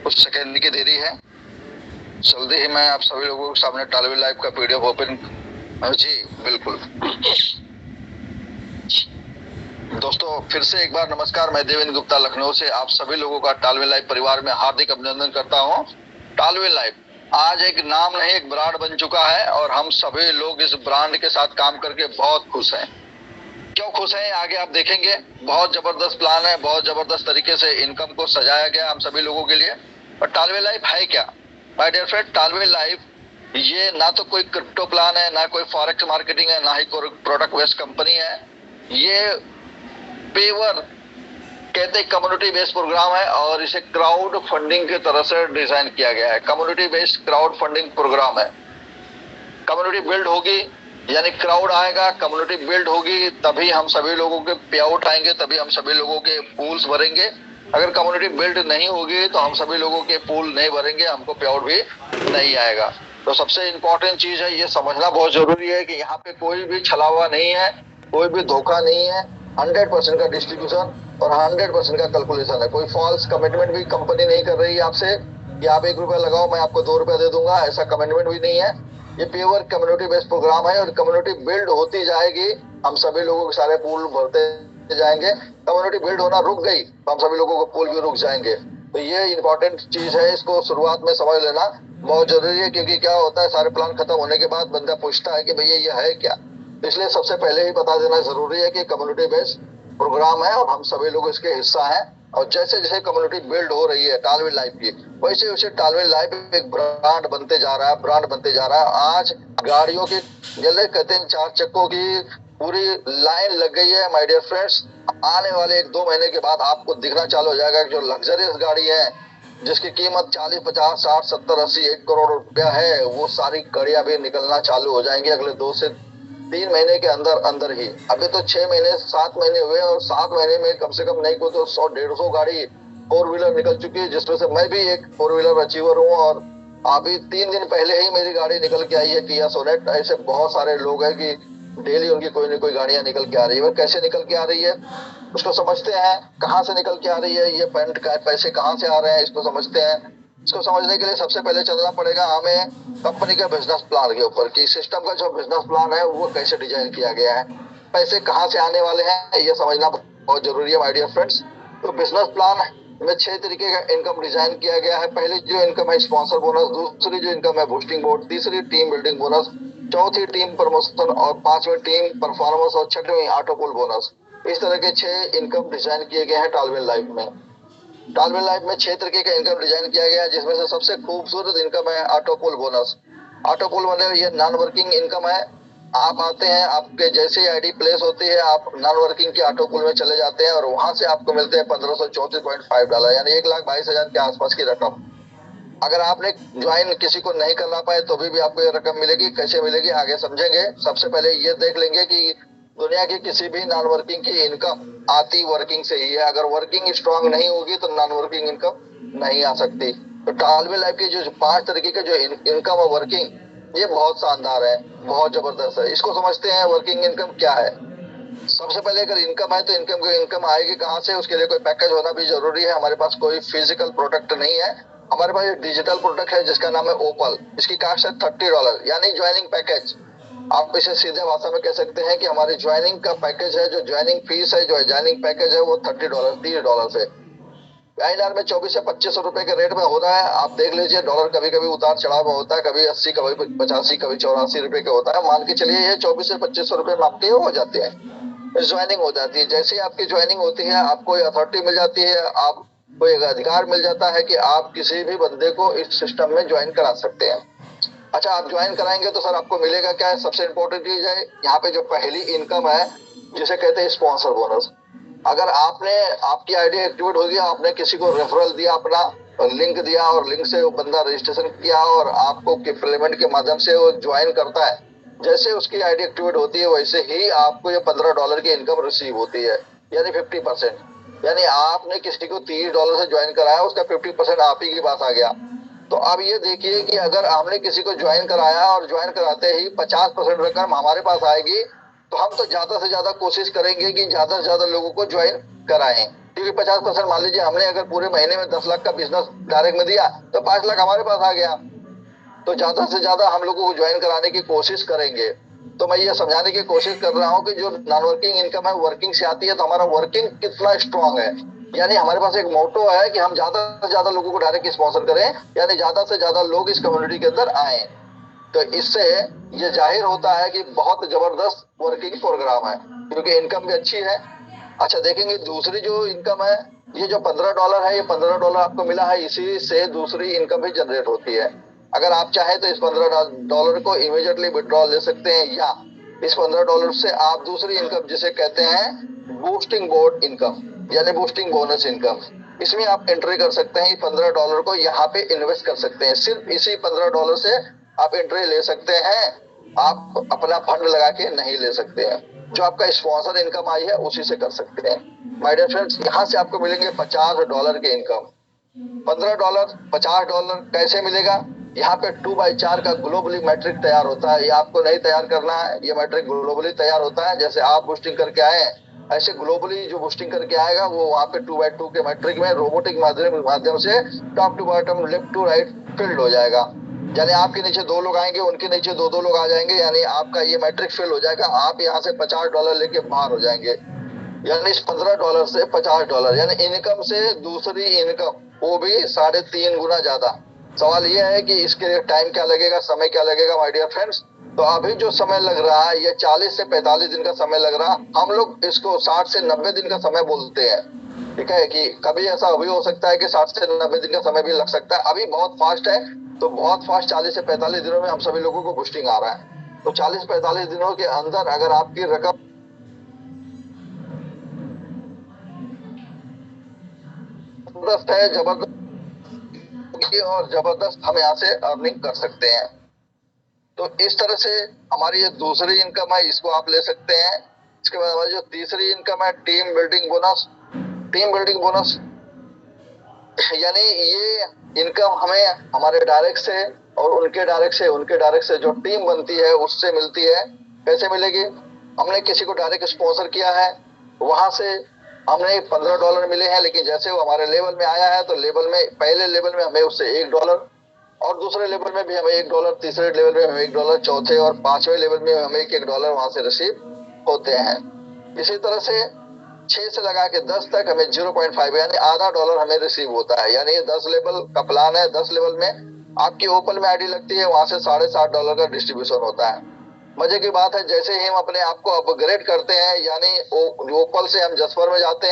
कुछ सेकंड की देरी है। जल्दी ही मैं आप सभी लोगों के सामने टालवी लाइव का पीडीएफ ओपन। जी बिल्कुल दोस्तों, फिर से एक बार नमस्कार। मैं देवेंद्र गुप्ता लखनऊ से आप सभी लोगों का टालवी लाइव परिवार में हार्दिक अभिनंदन करता हूं। टालवी लाइव आज एक नाम नहीं, एक ब्रांड बन चुका है और हम सभी लोग इस ब्रांड के साथ काम करके बहुत खुश हैं। क्यों खुश हैं आगे आप देखेंगे। बहुत जबरदस्त प्लान है, बहुत जबरदस्त तरीके से इनकम को सजाया गया हम सभी लोगों के लिए। और टालवे लाइफ है क्या? माय डियर फ्रेंड, टालवे लाइफ ये ना तो कोई क्रिप्टो प्लान है, ना कोई फॉरेक्स मार्केटिंग है, ना ही कोई प्रोडक्ट बेस्ड कंपनी है। ये पेवर कहते हैं कम्युनिटी बेस्ड प्रोग्राम है और इसे क्राउड फंडिंग की तरह से डिजाइन किया गया है। Community based crowd funding program है। कम्युनिटी बिल्ड होगी यानी क्राउड आएगा, कम्युनिटी बिल्ड होगी तभी हम सभी लोगों के पे आउट आएंगे, तभी हम सभी लोगों के पूल्स भरेंगे। अगर कम्युनिटी बिल्ड नहीं होगी तो हम सभी लोगों के पूल नहीं भरेंगे, हमको पे आउट भी नहीं आएगा। तो सबसे इंपॉर्टेंट चीज है, ये समझना बहुत जरूरी है कि यहाँ पे कोई भी छलावा नहीं है, कोई भी धोखा नहीं है। 100% का डिस्ट्रीब्यूशन और 100% का कैलकुलेशन है। कोई फॉल्स कमिटमेंट भी कंपनी नहीं कर रही है आपसे कि आप 1 रुपया लगाओ मैं आपको 2 रुपया दे दूंगा, ऐसा कमिटमेंट भी नहीं है। ये प्योर कम्युनिटी बेस्ड प्रोग्राम है और कम्युनिटी बिल्ड होती जाएगी, हम सभी लोगों के सारे पूल भरते जाएंगे। कम्युनिटी बिल्ड होना रुक गई तो हम सभी लोगों को पूल भी रुक जाएंगे। तो ये इंपॉर्टेंट चीज है, इसको शुरुआत में समझ लेना बहुत जरूरी है। क्योंकि क्या होता है, सारे प्लान खत्म होने के बाद बंदा पूछता है कि भैया ये है क्या। तो इसलिए सबसे पहले ही बता देना जरूरी है कि कम्युनिटी बेस्ड प्रोग्राम है और हम सभी लोग इसके हिस्सा हैं। और जैसे जैसे कम्युनिटी बिल्ड हो रही है टालवी लाइफ की, वैसे वैसे टालवी लाइफ एक ब्रांड बनते जा रहा है, ब्रांड बनते जा रहा है। आज गाड़ियों की जल्दी कहते हैं 4 चक्कों की पूरी लाइन लग गई है माय डियर फ्रेंड्स। आने वाले 1-2 महीने के बाद आपको दिखना चालू हो जाएगा जो लग्जरियस गाड़ी है जिसकी कीमत 40, 50, 60, 70, 80, 1 करोड़ रुपया है, वो सारी गाड़ियां भी निकलना चालू हो जाएंगी अगले 2 से 3 महीने के अंदर अंदर ही। अभी तो 6 महीने 7 महीने हुए और 7 महीने में कम से कम नहीं को तो 100-150 गाड़ी 4 व्हीलर निकल चुकी है, जिसमें से मैं भी एक 4 व्हीलर अचीवर हूँ। और अभी 3 दिन पहले ही मेरी गाड़ी निकल के आई है किया सोनेट। ऐसे बहुत सारे लोग हैं कि डेली उनकी कोई न कोई गाड़ियां निकल के आ रही है। कैसे निकल के आ रही है उसको समझते हैं, कहाँ से निकल के आ रही है, ये पेंट का पैसे कहाँ से आ रहे हैं इसको समझते हैं। इसको समझने के लिए सबसे पहले चलना पड़ेगा हमें कंपनी के बिजनेस प्लान के ऊपर कि सिस्टम का जो बिजनेस प्लान है वो कैसे डिजाइन किया गया है, पैसे कहाँ से आने वाले हैं ये समझना बहुत जरूरी है माय डियर फ्रेंड्स। तो बिजनेस प्लान में 6 तरीके का इनकम डिजाइन किया गया है। पहली जो इनकम है स्पॉन्सर बोनस, दूसरी जो इनकम है बूस्टिंग बोर्ड, तीसरी टीम बिल्डिंग बोनस, चौथी टीम प्रमोशन और 5वीं टीम परफॉर्मेंस और 6वीं ऑटो पुल बोनस। इस तरह के 6 इनकम डिजाइन किए गए हैं टालवेल लाइफ में। टालवेल लाइफ में 6 तरीके का इनकम डिजाइन किया गया है, जिसमें से सबसे खूबसूरत इनकम है ऑटो पुल बोनस। ऑटो पुल मतलब ये नॉन वर्किंग इनकम है। आप आते हैं, आपके जैसे ही आईडी प्लेस होती है आप नॉन वर्किंग के ऑटो पुल में चले जाते हैं और वहां से आपको मिलते हैं $1534.5 यानी $1,22,000 के आसपास की रकम। अगर आपने ज्वाइन किसी को नहीं करना पाए तो भी आपको ये रकम मिलेगी। कैसे मिलेगी आगे समझेंगे। सबसे पहले ये देख लेंगे कि दुनिया की किसी भी नॉन वर्किंग की इनकम आती वर्किंग से ही है। अगर वर्किंग स्ट्रांग नहीं होगी तो नॉन वर्किंग इनकम नहीं आ सकती। तो टालवे लाइफ की जो 5 तरीके के जो इनकम है वर्किंग, ये बहुत शानदार है, बहुत जबरदस्त है। इसको समझते हैं वर्किंग इनकम क्या है। सबसे पहले अगर इनकम है तो इनकम आएगी कहाँ से, उसके लिए कोई पैकेज होना भी जरूरी है। हमारे पास कोई फिजिकल प्रोडक्ट नहीं है, हमारे पास एक डिजिटल प्रोडक्ट है जिसका नाम है ओपल। इसकी कास्ट है $30 यानी ज्वाइनिंग पैकेज। आप इसे सीधे भाषा में कह सकते हैं कि हमारी ज्वाइनिंग का पैकेज है, जो ज्वाइनिंग फीस है, जो ज्वाइनिंग पैकेज है वो $30 से INR में 24 से 25 रुपए के रेट में हो रहा है। आप देख लीजिए, डॉलर कभी कभी उतार चढ़ाव में होता है, कभी 80, कभी 85, कभी 84 रुपए का होता है। मान के चलिए ये 24 से 25 रुपए में आपके हो जाते हैं, ज्वाइनिंग हो जाती है। जैसे आपकी ज्वाइनिंग होती है आपको अथॉरिटी मिल जाती है, आपको एक अधिकार मिल जाता है कि आप किसी भी बंदे को इस सिस्टम में ज्वाइन करा सकते हैं। अच्छा, आप ज्वाइन कराएंगे तो सर आपको मिलेगा क्या है, सबसे इंपॉर्टेंट चीज है यहाँ पे जो पहली इनकम है जिसे कहते हैं स्पॉन्सर बोनस। अगर आपने आपकी आईडी एक्टिवेट होगी, आपने किसी को रेफरल दिया, अपना लिंक दिया और लिंक से वो बंदा रजिस्ट्रेशन किया और आपको पेमेंट के माध्यम से वो ज्वाइन करता है, जैसे उसकी आईडी एक्टिवेट होती है वैसे ही आपको ये $15 की इनकम रिसीव होती है यानी 50%। यानी आपने किसी को $30 से ज्वाइन कराया, उसका 50% आप ही के पास आ गया। तो अब ये देखिए कि अगर हमने किसी को ज्वाइन कराया और ज्वाइन कराते ही 50% रकम हमारे पास आएगी, तो हम तो ज्यादा से ज्यादा कोशिश करेंगे कि ज्यादा से ज्यादा लोगों को ज्वाइन कराएं। क्योंकि 50% मान लीजिए हमने अगर पूरे महीने में 10 लाख का बिजनेस डायरेक्ट में दिया तो 5 लाख हमारे पास आ गया। तो ज्यादा से ज्यादा हम लोगों को ज्वाइन कराने की कोशिश करेंगे। तो मैं ये समझाने की कोशिश कर रहा हूँ कि जो नॉन वर्किंग इनकम है वर्किंग से आती है, तो हमारा वर्किंग कितना स्ट्रांग है। यानी हमारे पास एक मोटो है कि हम ज्यादा से ज्यादा लोगों को डायरेक्ट स्पॉन्सर करें, यानी ज्यादा से ज्यादा लोग इस कम्युनिटी के अंदर आए। तो इससे ये जाहिर होता है कि बहुत जबरदस्त वर्किंग प्रोग्राम है, क्योंकि इनकम भी अच्छी है। अच्छा देखेंगे दूसरी जो इनकम है, ये जो $15 है, ये $15 आपको मिला है, इसी से दूसरी इनकम भी जनरेट होती है। अगर आप चाहे तो इस $15 को इमीडिएटली विड्रॉ ले सकते हैं, या इस $15 से आप दूसरी इनकम जिसे कहते हैं बूस्टिंग बोर्ड इनकम, यानी बूस्टिंग बोनस इनकम, इसमें आप एंट्री कर सकते हैं। $15 को यहाँ पे इन्वेस्ट कर सकते हैं। सिर्फ इसी $15 से आप एंट्री ले सकते हैं, आप अपना फंड लगा के नहीं ले सकते हैं। जो आपका स्पॉन्सर इनकम आई है उसी से कर सकते हैं। माय डियर फ्रेंड्स, यहाँ से आपको मिलेंगे $50 के इनकम। $15 $50 कैसे मिलेगा? यहाँ पे 2/4 का ग्लोबली मैट्रिक तैयार होता है। ये आपको नहीं तैयार करना है, ये मैट्रिक ग्लोबली तैयार होता है। जैसे आप बूस्टिंग करके आए हैं, ऐसे ग्लोबली जो बूस्टिंग करके आएगा वो वहाँ पे 2/2 के मैट्रिक में रोबोटिक माध्यम से top to bottom, left to right filled हो जाएगा। यानी आपके नीचे 2 लोग आएंगे, उनके नीचे 2 लोग आ जाएंगे, यानी आपका ये मैट्रिक फिल हो जाएगा। आप यहाँ से $50 लेके बाहर हो जाएंगे। यानी इस $15 से $50, यानी इनकम से दूसरी इनकम, वो भी 3.5 गुना ज्यादा। सवाल यह है कि इसके लिए टाइम क्या लगेगा, समय क्या लगेगा माय डियर फ्रेंड्स। तो अभी जो समय लग रहा है ये 40 से 45 दिन का समय लग रहा है। हम लोग इसको 60 से 90 दिन का समय बोलते हैं। ठीक है कि कभी ऐसा भी हो सकता है कि 60 से 90 दिन का समय भी लग सकता है। अभी बहुत फास्ट है, तो बहुत फास्ट 40 से 45 दिनों में हम सभी लोगों को बूस्टिंग आ रहा है। तो 40-45 दिनों के अंदर अगर आपकी रकम जबरदस्त है, जबरदस्त और जबरदस्त हम यहाँ से अर्निंग कर सकते हैं। तो इस तरह से हमारी ये दूसरी इनकम है, इसको आप ले सकते हैं। इसके बाद हमारी जो तीसरी इनकम है team building bonus. Team building bonus यानी ये इनकम हमें हमारे डायरेक्ट से और उनके डायरेक्ट से जो टीम बनती है उससे मिलती है। कैसे मिलेगी? हमने किसी को डायरेक्ट स्पॉन्सर किया है, वहां से हमने $15 मिले हैं, लेकिन जैसे वो हमारे लेवल में आया है तो लेवल में, पहले लेवल में हमें उससे $1 और दूसरे लेवल में भी हमें $1, तीसरे लेवल में हमें $1, चौथे और 5वें लेवल में हमें $1 वहां से रिसीव होते हैं। इसी तरह से 6 से लगा के 10 तक हमें 0.5 यानी आधा डॉलर हमें रिसीव होता है। यानी 10 लेवल का प्लान है, 10 लेवल में आपकी ओपन में आईडी लगती है, वहां से $7.5 का डिस्ट्रीब्यूशन होता है। मजे की बात है, जैसे ही हम अपने आप को अपग्रेड करते हैं, यानी ओपल से हम जसपर में जाते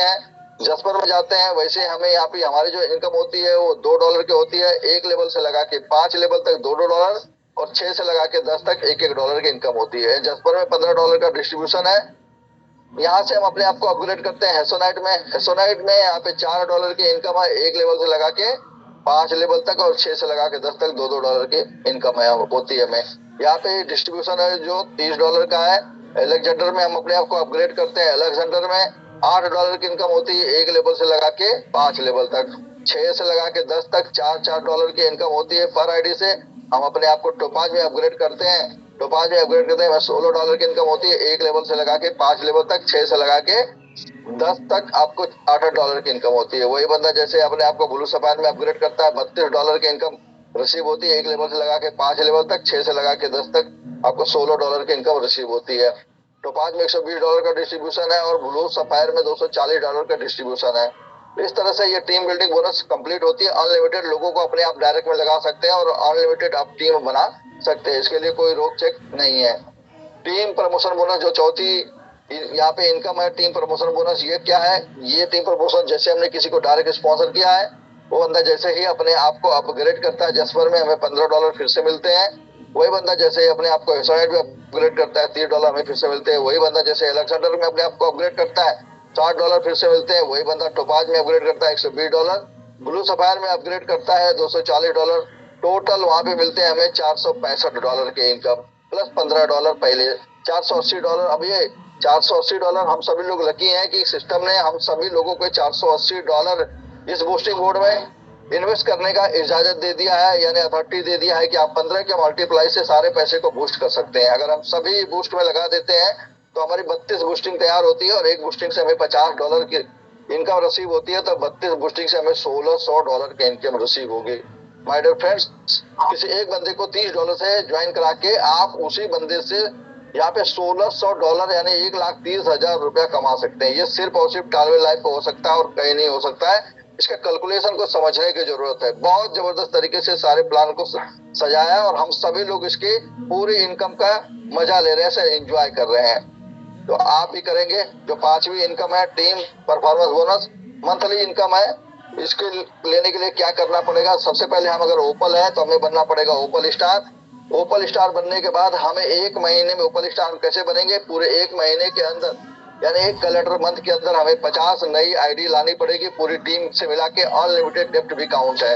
हैं, वैसे हमें यहाँ पे हमारी जो इनकम होती है वो $2 की होती है। 1 लेवल से लगा के 5 लेवल तक $2 और 6 से लगा के 10 तक $1 की इनकम होती है। जसपर में $15 का डिस्ट्रीब्यूशन है। यहाँ से हम अपने आप को अपग्रेड करते हैं हेसोनाइट में यहाँ पे $4 की इनकम है, 1 लेवल से लगा के 5 लेवल तक और 6 से लगा के 10 तक $2 की इनकम है होती है। हमें यहाँ पे डिस्ट्रीब्यूशन है जो $30 का है। एलेक्जेंडर में हम अपने आप को अपग्रेड करते हैं। एलेक्जेंडर में $8 की इनकम होती है, 1 लेवल से लगा के 5 लेवल तक। 6 से लगा के 10 तक $4 की इनकम होती है पर आईडी से। हम अपने आप को टोपाज में अपग्रेड करते हैं, $16 की इनकम होती है, 1 लेवल से लगा के 5 लेवल तक। 6 से लगा के 10 तक आपको $8 की इनकम होती है। वही बंदा जैसे अपने आप को ब्लू सफायर में अपग्रेड करता है, $32 की इनकम रिसीव होती है, 1 लेवल से लगा के 5 लेवल तक। 6 से लगा के 10 तक आपको $16 की इनकम रिसीव होती है। टोपाज में $120 का डिस्ट्रीब्यूशन है और ब्लू सफायर में $240 का डिस्ट्रीब्यूशन है। इस तरह से ये टीम बिल्डिंग बोनस कंप्लीट होती है। अनलिमिटेड लोगों को अपने आप डायरेक्ट में लगा सकते हैं और अनलिमिटेड आप टीम बना सकते हैं, इसके लिए कोई रोक चेक नहीं है। टीम प्रमोशन बोनस जो चौथी यहाँ पे इनकम है, टीम प्रमोशन बोनस, ये क्या है? ये टीम प्रमोशन जैसे हमने किसी को डायरेक्ट स्पॉन्सर किया है, वो बंदा जैसे ही अपने आप को अपग्रेड करता है जसपर में, हमें $15 फिर से मिलते हैं। वही बंदा जैसे ही अपने आप को हेसोनाइट में अपग्रेड करता है, $30 हमें फिर से मिलते हैं। वही बंदा जैसे एलेक्जेंडर में अपने आप को अपग्रेड करता है, $60 फिर से मिलते हैं। वही बंदा टोपाज में अपग्रेड करता है, $120। ब्लू सफायर में अपग्रेड करता है, $240। टोटल वहां पे मिलते हैं हमें $465 के इनकम प्लस $15 पहले, $480। अब ये $480 हम सभी लोग लकी हैं कि सिस्टम ने हम सभी लोगों को $480 इस बूस्टिंग बोर्ड में इन्वेस्ट करने का इजाजत दे दिया है, यानी अथॉरिटी दे दिया है कि आप 15 के मल्टीप्लाई से सारे पैसे को बूस्ट कर सकते हैं। अगर हम सभी बूस्ट में लगा देते हैं तो हमारी 32 बूस्टिंग तैयार होती है और एक बूस्टिंग से हमें $50 इनकम रिसीव होती है तो 32 बूस्टिंग से हमें $1600 की इनकम रिसीव होगी। माय डियर फ्रेंड्स, किसी एक बंदे को $30 से ज्वाइन करा के आप उसी बंदे से यहाँ पे $1600 यानी 1,30,000 रुपया कमा सकते हैं। ये सिर्फ और सिर्फ टालवे लाइफ पे हो सकता है और कहीं नहीं हो सकता है। इसका कैलकुलेशन को समझने की जरूरत है। बहुत जबरदस्त तरीके से सारे प्लान को सजाया और हम सभी लोग इसके पूरी इनकम का मजा ले रहे हैं, एंजॉय कर रहे हैं। तो आप भी करेंगे। जो 5वीं इनकम है team performance bonus monthly income है, इसके लेने के लिए क्या करना पड़ेगा? सबसे पहले हम अगर ओपल है तो हमें बनना पड़ेगा ओपल स्टार। ओपल स्टार बनने के बाद हमें 1 महीने में ओपल स्टार कैसे बनेंगे? पूरे 1 महीने के अंदर यानी एक कैलेंडर मंथ के अंदर हमें 50 नई आईडी लानी पड़ेगी। पूरी टीम से मिला के अनलिमिटेड डेप्ट भी काउंट है।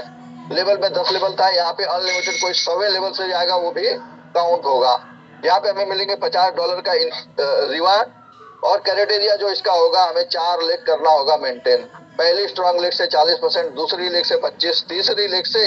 लेवल में 10 लेवल था, यहाँ पे अनलिमिटेड कोई 100वें लेवल से जाएगा वो भी काउंट होगा। यहाँ पे हमें मिलेंगे $50 का रिवार्ड और क्राइटेरिया जो इसका होगा, हमें 4 लेग करना होगा मेंटेन। पहली स्ट्रॉन्ग लेग से 40%, दूसरी लेग से 25, तीसरी लेग से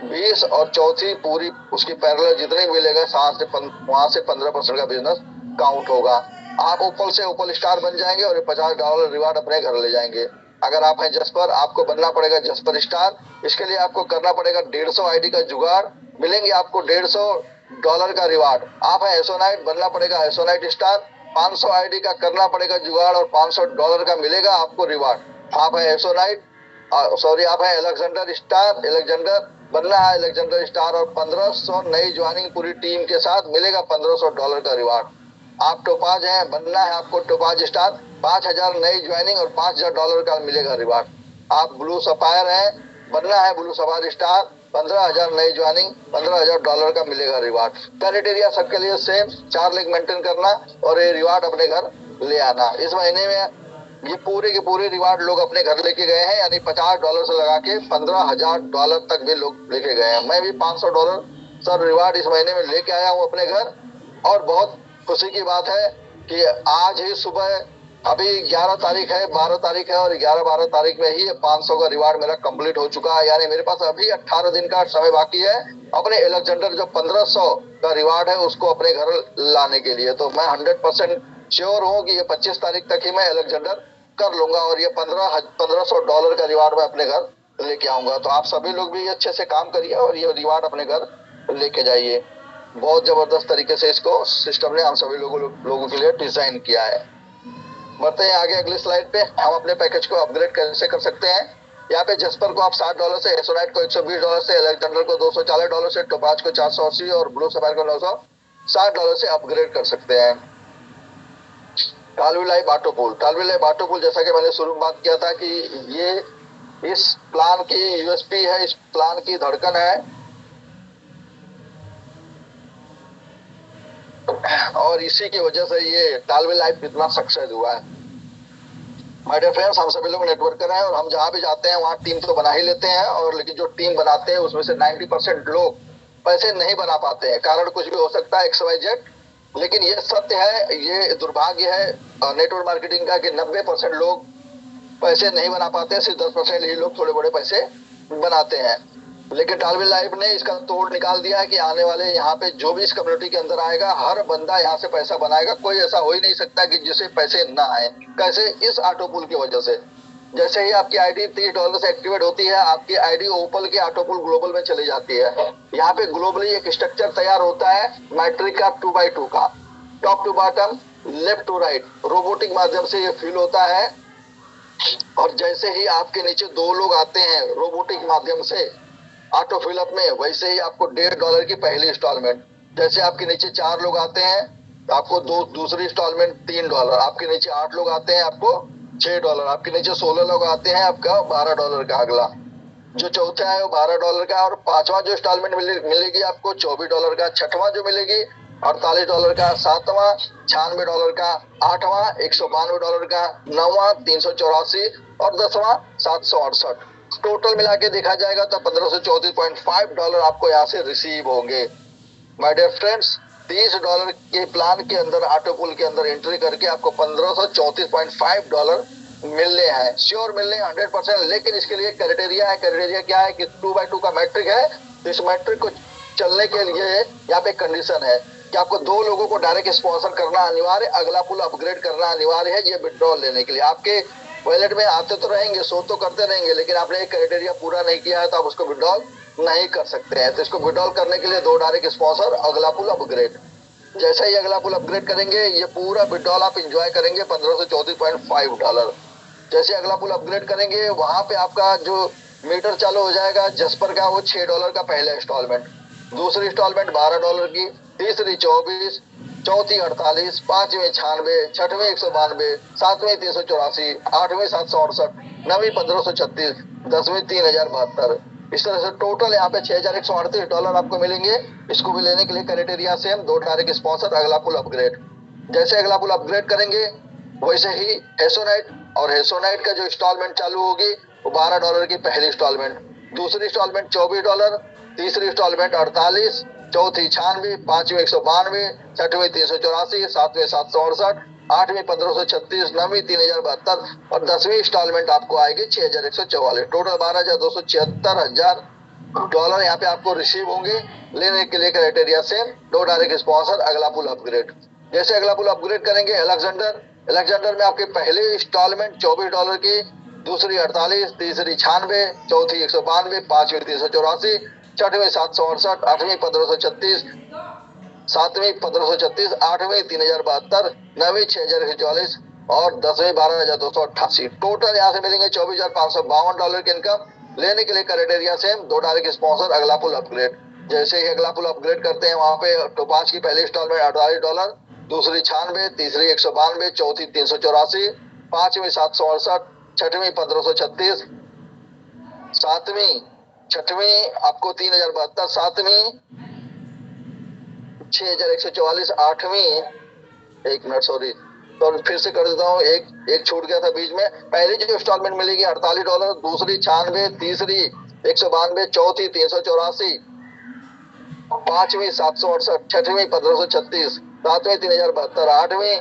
20 और चौथी पूरी उसकी पैरेलल जितने मिलेगा वहां से 15% का बिजनेस काउंट होगा। आप ओपल से ओपल स्टार बन जाएंगे और $50 रिवार्ड अपने घर ले जाएंगे। अगर आप हैं जस्पर, आपको बनना पड़ेगा जस्पर स्टार। इसके लिए आपको करना पड़ेगा 150 आईडी का जुगाड़, मिलेंगे आपको $150 का रिवार्ड। आप है एसोनाइट, बनना पड़ेगा एसोनाइट स्टार। 500 आईडी का करना पड़ेगा जुगाड़ और $500 का मिलेगा आपको रिवार्ड। आप है एसोनाइट, सॉरी आप है एलेक्जेंडर स्टार, एलेक्जेंडर बनना है एलेक्जेंडर स्टार और 1500 नई ज्वाइनिंग पूरी टीम के साथ मिलेगा $1500 का रिवार्ड। आप टोपाज हैं, बनना है आपको टोपाज स्टार, 5000 नई ज्वाइनिंग और $5000 का मिलेगा रिवार्ड। आप ब्लू सफायर हैं, बनना है ब्लू सफायर स्टार, 15,000 नई ज्वाइनिंग, $15,000 का मिलेगा रिवार्ड। क्राइटेरिया सबके लिए सेम, 4 लेग मेंटेन करना और ये रिवार्ड अपने घर ले आना। इस महीने में ये पूरे के पूरे रिवार्ड लोग अपने घर लेके गए हैं, यानी $50 से लगा के $15,000 तक भी लोग लेके गए हैं। मैं भी $500 सर रिवार्ड इस महीने में लेके आया हूँ अपने घर। और बहुत खुशी की बात है कि आज ही सुबह, अभी 11 तारीख है, 12 तारीख है और 11-12 तारीख में ही 500 का रिवार्ड मेरा कंप्लीट हो चुका है। यानी मेरे पास अभी 18 दिन का समय बाकी है अपने एलेक्जेंडर जो 1500 का रिवार्ड है उसको अपने घर लाने के लिए। तो मैं 100% श्योर हूँ कि ये 25 तारीख तक ही मैं एलेक्जेंडर कर लूंगा और ये $1500 का रिवार्ड मैं अपने घर लेके आऊंगा। तो आप सभी लोग भी अच्छे से काम करिए और ये रिवार्ड अपने घर लेके जाइए। बहुत जबरदस्त तरीके से इसको सिस्टम ने हम सभी लोगों के लिए डिजाइन किया है। बढ़ते हैं आगे अगली स्लाइड पे। हम अपने पैकेज को अपग्रेड कैसे कर सकते हैं? यहाँ पे जस्पर को आप $60 से, एसोनाइट को $120 से, एलेक्जेंडर को $240 से, टोपाज को 480 और ब्लू सफायर को $960 से अपग्रेड कर सकते हैं। टालवी लाइफ ऑटोपूल, टालवी लाइफ ऑटोपूल जैसा कि मैंने शुरू में बात किया था कि ये इस प्लान की यूएसपी है, इस प्लान की धड़कन है और इसी की वजह से ये टालवे लाइफ इतना सक्सेस हुआ है। माय डियर फ्रेंड्स, हम सभी लोग नेटवर्कर हैं और हम जहाँ भी जाते हैं वहाँ टीम तो बना ही लेते हैं, और लेकिन जो टीम बनाते हैं उसमें से 90% लोग पैसे नहीं बना पाते हैं। कारण कुछ भी हो सकता है, XYZ, लेकिन ये सत्य है, ये दुर्भाग्य है नेटवर्क मार्केटिंग का कि 90% लोग पैसे नहीं बना पाते हैं, सिर्फ 10% ही लोग थोड़े बड़े पैसे बनाते हैं। लेकिन टालवे लाइफ ने इसका तोड़ निकाल दिया है कि आने वाले यहाँ पे जो भी इस कम्युनिटी के अंदर आएगा हर बंदा यहाँ से पैसा बनाएगा। कोई ऐसा हो ही नहीं सकता कि जिसे पैसे ना आए। कैसे? इस ऑटोपूल की वजह से। जैसे ही आपकी आईडी $30 से एक्टिवेट होती है, आपकी आईडी ओपल के ऑटोपूल ग्लोबल में चली जाती है। यहाँ पे ग्लोबली एक स्ट्रक्चर तैयार होता है मैट्रिक का 2x2 का, top to bottom, left to right, robotic माध्यम से ये फिल होता है। और जैसे ही आपके नीचे 2 लोग आते हैं रोबोटिक माध्यम से ऑटो फिलअप में, वैसे ही आपको $1.5 की पहली इंस्टॉलमेंट। जैसे आपके नीचे 4 लोग आते हैं तो आपको दूसरी इंस्टॉलमेंट $3। आपके नीचे 8 लोग आते हैं आपको $6। आपके नीचे 16 लोग आते हैं आपका $12 का अगला। जो चौथा है वो $12 का, और पांचवा जो इंस्टॉलमेंट मिलेगी आपको $24 का, छठवां जो मिलेगी $48 का, सातवां $96 का, आठवां $192 का, नौवां $384 और 10वां $768। टोटल मिला के देखा जाएगा तो $1534.5 आपको यहाँ से रिसीव होंगे। माय डियर फ्रेंड्स, $30 के प्लान के अंदर ऑटोपूल के अंदर एंट्री करके आपको $1534.5 मिलने हैं। श्योर मिलने हैं 100%। लेकिन इसके लिए क्राइटेरिया है। क्राइटेरिया क्या है कि 2x2 का मैट्रिक है। तो इस मैट्रिक को चलने के लिए यहाँ पे कंडीशन है कि आपको 2 लोगों को डायरेक्ट स्पॉन्सर करना अनिवार्य, अगला पुल अपग्रेड करना अनिवार्य है ये विड्रॉल लेने के लिए। आपके वॉलेट में आते तो रहेंगे, शो तो करते रहेंगे, लेकिन आपने एक क्राइटेरिया पूरा नहीं किया है तो आप उसको विड्रॉल नहीं कर सकते हैं। तो इसको विड्रॉल करने के लिए दो डायरेक्ट स्पॉन्सर, अगला पुल अपग्रेड। जैसे ही अगला पुल अपग्रेड करेंगे, ये पूरा विड्रॉल आप इंजॉय करेंगे $1534.5। जैसे अगला पुल अपग्रेड करेंगे, वहां पे आपका जो मीटर चालू हो जाएगा जस्पर का, वो $6 का पहला इंस्टॉलमेंट, दूसरी इंस्टॉलमेंट $12 की, तीसरी 24, चौथी 48, पांचवी 96, छठवीं 192, सातवीं 384, आठवीं 768, नवीं 1536, दसवीं 3072। इस तरह से टोटल यहाँ पे $6138 आपको मिलेंगे। इसको भी लेने के लिए क्राइटेरिया सेम, दो डायरेक्ट स्पॉन्सर, अगला पुल अपग्रेड। जैसे अगला पुल अपग्रेड करेंगे, वैसे ही हेसोनाइट, और हेसोनाइट का जो इंस्टॉलमेंट चालू होगी वो $12 की पहली इंस्टॉलमेंट, दूसरी इंस्टॉलमेंट $24, तीसरी इंस्टॉलमेंट 48, चौथी 96, पांचवी 192, छठवीं 384, सातवीं 768, आठवीं 1536, नवीं 3072 और दसवीं इंस्टॉलमेंट आपको आएगी $6144। टोटल $12,276,000 यहाँ पे आपको रिसीव होंगे। लेने के लिए क्राइटेरिया सेम, दो डायरेक्ट स्पॉन्सर, अगला पुल अपग्रेड। जैसे अगला पुल अपग्रेड करेंगे, अलेक्जेंडर में आपके पहले इंस्टॉलमेंट $24 की, दूसरी 48, तीसरी 96, चौथी 192, पांचवी 384, छठवीं 768, आठवीं 1536, सातवीं 1536, आठवीं 3072, नवीं 6144 और दसवीं 12288। टोटल यहाँ से मिलेंगे $24,552 की इनकम। लेने के लिए क्राइटेरिया सेम, दो डायरेक्ट स्पॉन्सर, अगला पुल अपग्रेड। जैसे ही अगला पुल अपग्रेड करते हैं, वहां पे टोपाज की पहली इंस्टॉलमेंट $48, दूसरी 96, तीसरी 192, चौथी 384, पांचवी 768, छठवीं 1536, छठवीं आपको 3072, सातवीं 6144, आठवीं, एक मिनट सॉरी, तो फिर से कर देता हूँ, एक छूट गया था बीच में। पहली जो इंस्टॉलमेंट मिलेगी $48, दूसरी 96, तीसरी 192, चौथी 384, पांचवी 768, छठवीं 1536, सातवीं 3072, आठवीं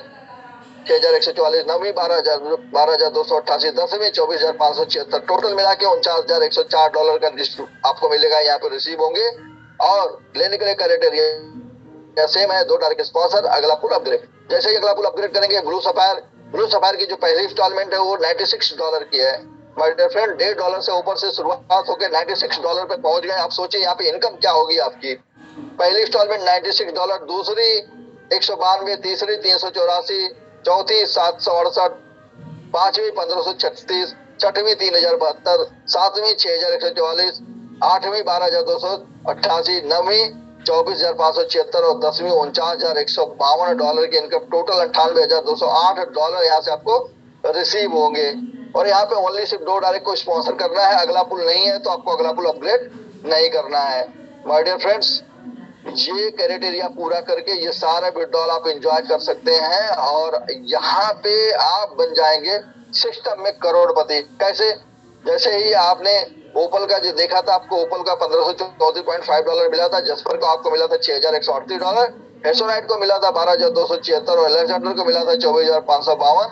6144, नवीं 12288, दसवीं 24,576। टोटल मिला के $49,104 का आपको मिलेगा, यहाँ पे रिसीव होंगे। और लेने के लिए क्राइटेरिया सेम है, दो डायरेक्ट स्पॉन्सर, अगला पुल अपग्रेड। जैसे ही अगला पुल अपग्रेड करेंगे, ब्लू सफायर की जो पहली इंस्टॉलमेंट है वो $96 की है। माय डियर फ्रेंड, $1.5 से ऊपर से शुरुआत होकर $96 पे पहुंच गए। आप सोचिए यहाँ पे इनकम क्या होगी आपकी। पहली इंस्टॉलमेंट $96, दूसरी 192, तीसरी 384, चौथी 768, पांचवी 1536, छठवीं 3072, सातवीं 6144, आठवीं 12288, नवीं 24,576 और दसवीं $49,152 की इनकम। टोटल $98,208 यहाँ से आपको रिसीव होंगे। और यहाँ पे ओनली सिर्फ दो डायरेक्ट को स्पॉन्सर करना है, अगला पुल नहीं है तो आपको अगला पुल अपग्रेड नहीं करना है। माय डियर फ्रेंड्स, ये क्राइटेरिया पूरा करके ये सारा विड्रॉल आप एंजॉय कर सकते हैं और यहाँ पे आप बन जाएंगे सिस्टम में करोड़पति। कैसे? जैसे ही आपने ओपल का जो देखा था, आपको ओपल का $1534.5 मिला था, जस्पर का आपको मिला था $6138, हेसोनाइट को मिला था $12,276 और अलेक्जेंडर को मिला था $24,552,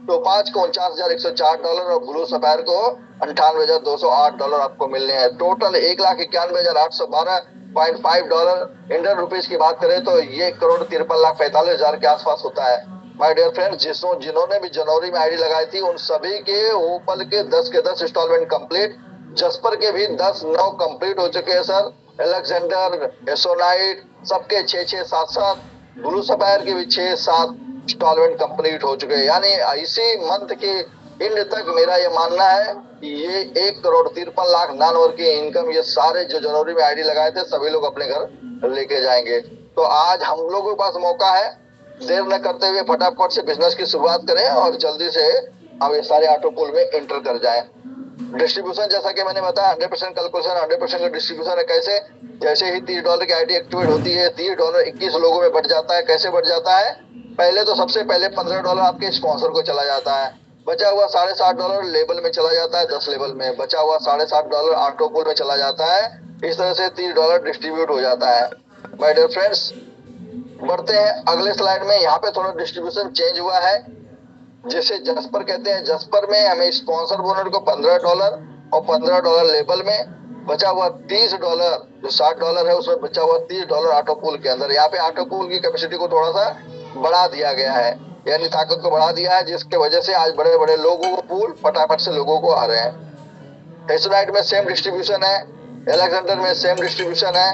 तो पांच को $49,104 और ब्लू सफायर को $98,208 आपको मिलने हैं। टोटल $1,91,812.5 इंडियन रुपीज की बात करें तो ये $1,53,45,000 के आसपास होता है। माय डियर फ्रेंड्स, जिन्होंने भी जनवरी में आईडी लगाई थी उन सभी के ओपल के 10 के 10 इंस्टॉलमेंट कंप्लीट, जस्पर के भी 10-9 कंप्लीट हो चुके हैं सर, अलेक्जेंडर, हेसोनाइट सबके 6-6, 7-7, ब्लू सफायर के भी 6-7 इंस्टॉलमेंट कंप्लीट हो चुके हैं। यानी इसी मंथ के एंड तक मेरा ये मानना है कि ये 1,53,00,000 नॉन की इनकम ये सारे जो जनवरी में आईडी लगाए थे सभी लोग अपने घर लेके जाएंगे। तो आज हम लोगों के पास मौका है, देर न करते हुए फटाफट से बिजनेस की शुरुआत करें और जल्दी से हम ये सारे ऑटो पुल में एंटर कर जाएं। डिस्ट्रीब्यूशन जैसा कि मैंने बताया 100% कैलकुलेशन, 100% का डिस्ट्रीब्यूशन है। कैसे? जैसे ही $30 की आईडी एक्टिवेट होती है, $30 21 लोगों में बढ़ जाता है। कैसे बढ़ जाता है? पहले तो सबसे पहले $15 आपके स्पॉन्सर को चला जाता है, बचा हुआ $7.5 लेबल में चला जाता है, 10 लेबल में बचा हुआ $7.5 ऑटो पुल में चला जाता है। इस तरह से $30 डिस्ट्रीब्यूट हो जाता है। माय डियर फ्रेंड्स, बढ़ते हैं अगले स्लाइड में। यहाँ पे थोड़ा डिस्ट्रीब्यूशन चेंज हुआ है, जिसे जस्पर कहते हैं। जस्पर में हमें स्पॉन्सर बोनर को $15 और $15 लेबल में, बचा हुआ $30 जो $60 है उसमें बचा हुआ $30 ऑटो पूल के अंदर। यहाँ पे ऑटो पूल की कैपेसिटी को थोड़ा सा बढ़ा दिया गया है। यानी ताकत को बढ़ा दिया है, जिसके वजह से आज बड़े बड़े लोगों को पूल फटाफट से लोगों को आ रहे हैं। हेसुलाइट में सेम डिस्ट्रीब्यूशन है, एलेक्जेंडर में सेम डिस्ट्रीब्यूशन है,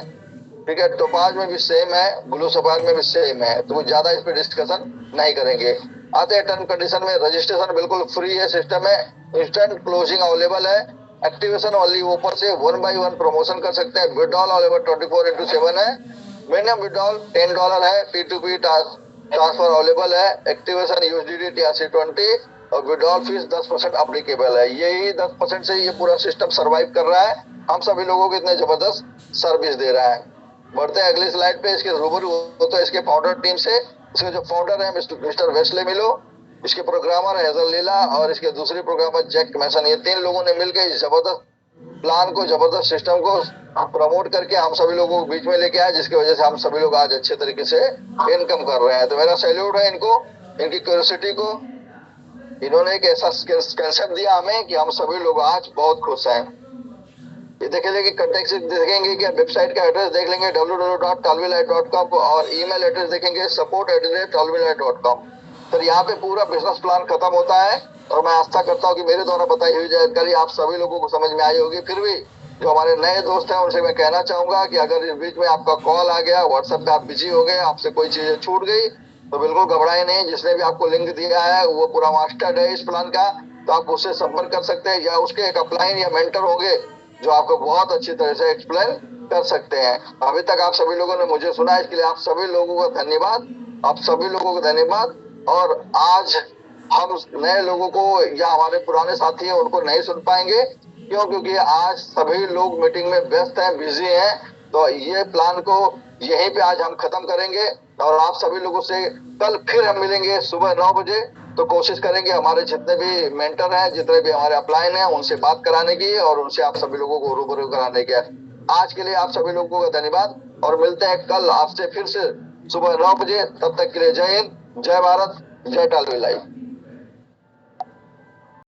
ठीक है, टोपाज में भी सेम है, ब्लू सफायर में भी सेम है, तो ज्यादा इस पे डिस्कशन नहीं करेंगे। आते हैं टर्म कंडीशन में। रजिस्ट्रेशन बिल्कुल फ्री है, सिस्टम में इंस्टेंट क्लोजिंग अवेलेबल है, एक्टिवेशन ओनली ऊपर से 1 by 1 प्रमोशन कर सकते हैं। विड्रॉल अवेलेबल 24/7 है, मिनिमम विड्रॉल $10 है, P2P ट्रांसफर अवेलेबल है, एक्टिवेशन USDT TRC20 और विड्रॉल फीस 10% अप्लीकेबल है। यही 10% से ये पूरा सिस्टम सर्वाइव कर रहा है, हम सभी लोगों को इतने जबरदस्त सर्विस दे रहा है। बढ़ते हैं अगली स्लाइड पे। इसके रूबरू होते हैं इसके फाउंडर टीम से। इसके जो फाउंडर है मिस्टर वेस्ले मिलो, इसके प्रोग्रामर है हेजल लीला और इसके दूसरे प्रोग्रामर जैक मैसन। ये 3 लोगों ने मिलकर इस जबरदस्त प्लान को, जबरदस्त सिस्टम को प्रमोट करके हम सभी लोगों को बीच में लेके आए, जिसकी वजह से हम सभी लोग आज अच्छे तरीके से इनकम कर रहे हैं। तो मेरा सैल्यूट है इनको, इनकी क्यूरियोसिटी को। इन्होंने एक ऐसा कंसेप्ट दिया हमें कि हम सभी लोग आज बहुत खुश हैं। ये देखेंगे कि कंटेक्ट देखेंगे कि वेबसाइट का एड्रेस देख लेंगे www.talwilite.com और ईमेल एड्रेस देखेंगे support@talwilite.com। फिर यहाँ पे पूरा बिजनेस प्लान खत्म होता है और मैं आस्था करता हूँ कि मेरे द्वारा बताई हुई जानकारी आप सभी लोगों को समझ में आई होगी। फिर भी जो हमारे नए दोस्त हैं उनसे मैं कहना चाहूंगा कि अगर इस बीच में आपका कॉल आ गया, व्हाट्सएप पे आप बिजी हो गए, आपसे कोई चीजें छूट गई, तो बिल्कुल घबराए नहीं। जिसने भी आपको लिंक दिया है वो पूरा मास्टर है इस प्लान का, तो आप उससे संपर्क कर सकते हैं या उसके एक अपलाइन या मेंटर होंगे जो आपको बहुत अच्छी तरह से एक्सप्लेन कर सकते हैं। अभी तक आप सभी लोगों ने मुझे सुना, इसके लिए आप सभी लोगों का धन्यवाद। आप सभी लोगों को धन्यवाद। और आज हम नए लोगों को या हमारे पुराने साथी हैं उनको नहीं सुन पाएंगे, क्यों? क्योंकि आज सभी लोग मीटिंग में व्यस्त हैं, बिजी हैं। तो ये प्लान को यहीं पे आज हम खत्म करेंगे और आप सभी लोगों से कल फिर हम मिलेंगे सुबह 9 बजे। तो कोशिश करेंगे हमारे जितने भी मेंटर हैं, जितने भी हमारे अपलाइन हैं, उनसे बात कराने की और उनसे आप सभी लोगों को रूबरू कराने की। आज के लिए आप सभी लोगों का धन्यवाद और मिलते हैं कल आपसे फिर से सुबह 9 बजे। तब तक के लिए जय हिंद, जय भारत, जय टालवी लाइव।